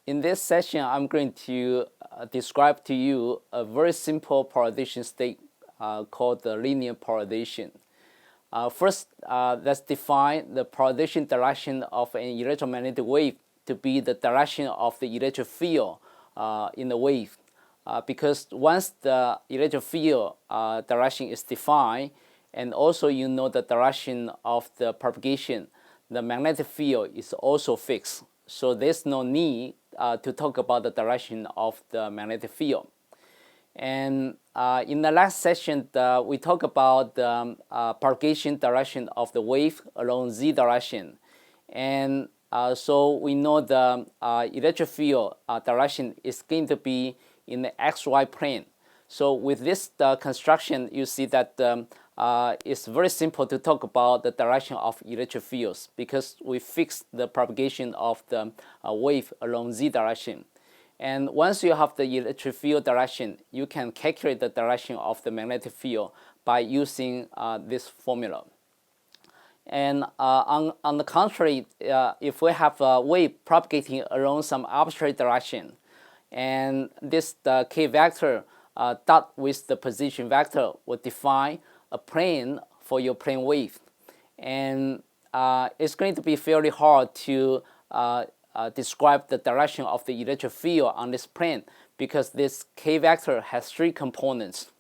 In this session, I'm going to describe to you a very simple polarization state called the linear polarization. First, let's define the polarization direction of an electromagnetic wave to be the direction of the electric field in the wave. Because once the electric field direction is defined, and also you know the direction of the propagation, the magnetic field is also fixed. So there's no need to talk about the direction of the magnetic field. And in the last session, we talked about the propagation direction of the wave along z direction. And so we know the electric field direction is going to be in the xy plane. So with this construction, you see that it's very simple to talk about the direction of electric fields because we fixed the propagation of the wave along z direction. And once you have the electric field direction, you can calculate the direction of the magnetic field by using this formula. And on the contrary, if we have a wave propagating along some arbitrary direction, and this k vector dot with the position vector will define a plane for your plane wave. And it's going to be fairly hard to describe the direction of the electric field on this plane because this k vector has three components.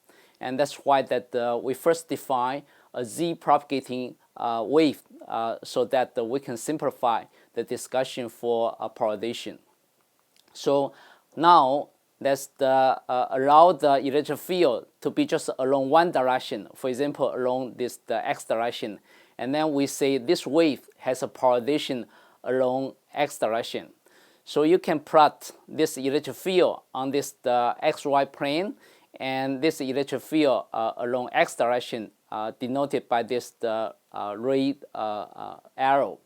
And that's why that we first define a z propagating wave so that we can simplify the discussion for polarization. So now let's allow the electric field to be just along one direction, for example, along the x direction. And then we say this wave has a polarization along x direction. So you can plot this electric field on this xy plane and this electric field along x direction denoted by this red arrow.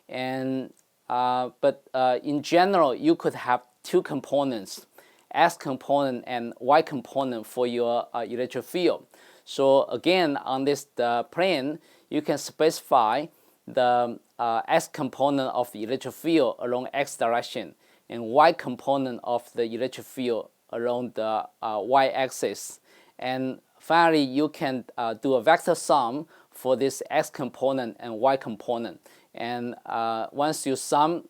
And but in general, you could have two components, x component and y component for your electric field. So again, on this plane, you can specify the x component of the electric field along x direction and y component of the electric field along the y-axis. And finally, you can do a vector sum for this x component and y component. And once you sum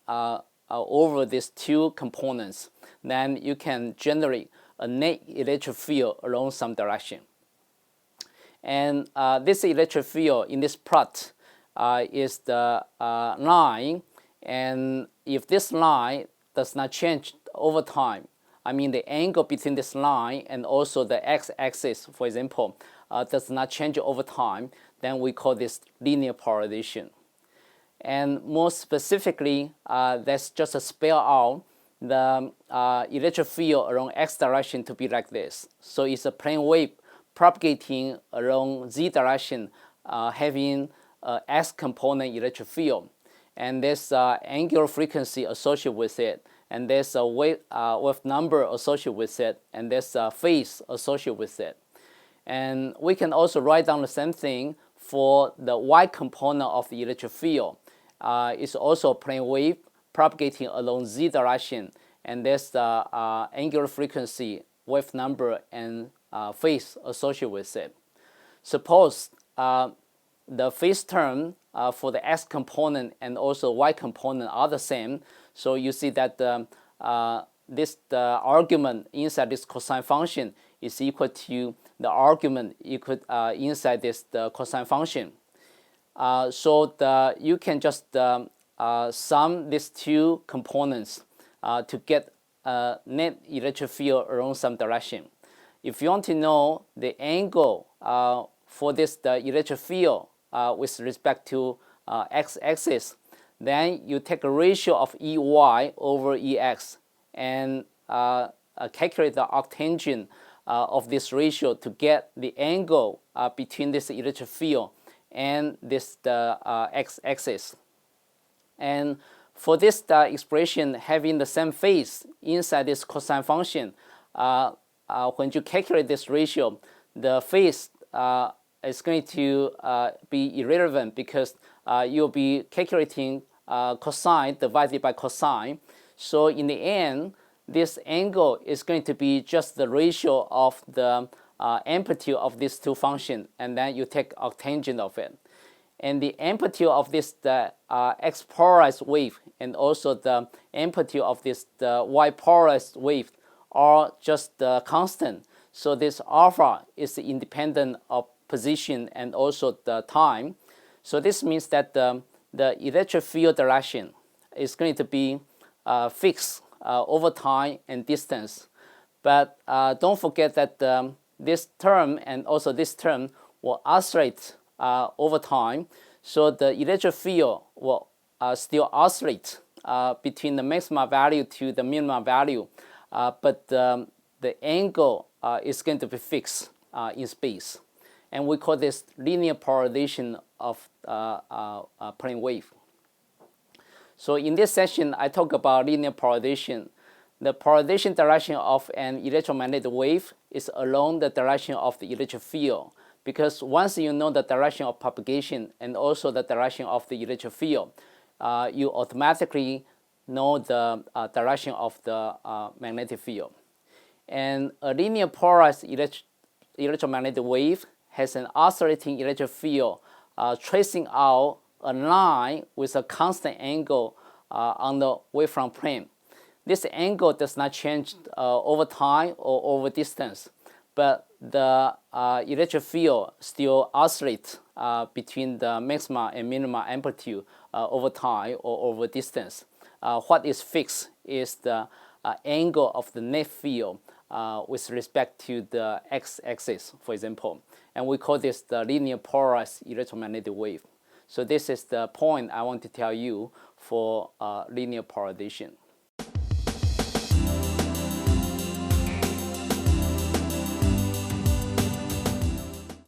over these two components, then you can generate a net electric field along some direction. And this electric field in this plot is the line, and if this line does not change over time, I mean the angle between this line and also the x-axis, for example, does not change over time, then we call this linear polarization. And more specifically, let's just spell out the electric field along x direction to be like this. So it's a plane wave propagating along z direction, having x component electric field, and there's angular frequency associated with it, and there's a wave number associated with it, and there's a phase associated with it. And we can also write down the same thing for the y component of the electric field. It's also a plane wave propagating along z direction, and there's the angular frequency, wave number, and phase associated with it. Suppose the phase term for the x component and also y component are the same. So you see that this argument inside this cosine function is equal to the argument inside this cosine function. So you can just sum these two components to get a net electric field along some direction. If you want to know the angle for this electric field with respect to x-axis, then you take a ratio of EY over EX and calculate the arctangent of this ratio to get the angle between this electric field and this x-axis. And for this expression having the same phase inside this cosine function, when you calculate this ratio, the phase is going to be irrelevant because you'll be calculating cosine divided by cosine. So in the end, this angle is going to be just the ratio of the amplitude of these two functions, and then you take arctangent of it. And the amplitude of this x polarized wave and also the amplitude of this y polarized wave are just constant. So this alpha is independent of position and also the time. So this means that the electric field direction is going to be fixed over time and distance. But don't forget that this term and also this term will oscillate over time. So the electric field will still oscillate between the maximum value to the minimum value, but the angle is going to be fixed in space. And we call this linear polarization of plane wave. So in this session, I talk about linear polarization. The polarization direction of an electromagnetic wave is along the direction of the electric field, because once you know the direction of propagation and also the direction of the electric field, you automatically know the direction of the magnetic field. And a linear polarized electromagnetic wave has an oscillating electric field tracing out a line with a constant angle on the wavefront plane. This angle does not change over time or over distance, but the electric field still oscillates between the maximum and minimum amplitude over time or over distance. What is fixed is the angle of the net field with respect to the x-axis, for example. And we call this the linear polarized electromagnetic wave. So this is the point I want to tell you for linear polarization.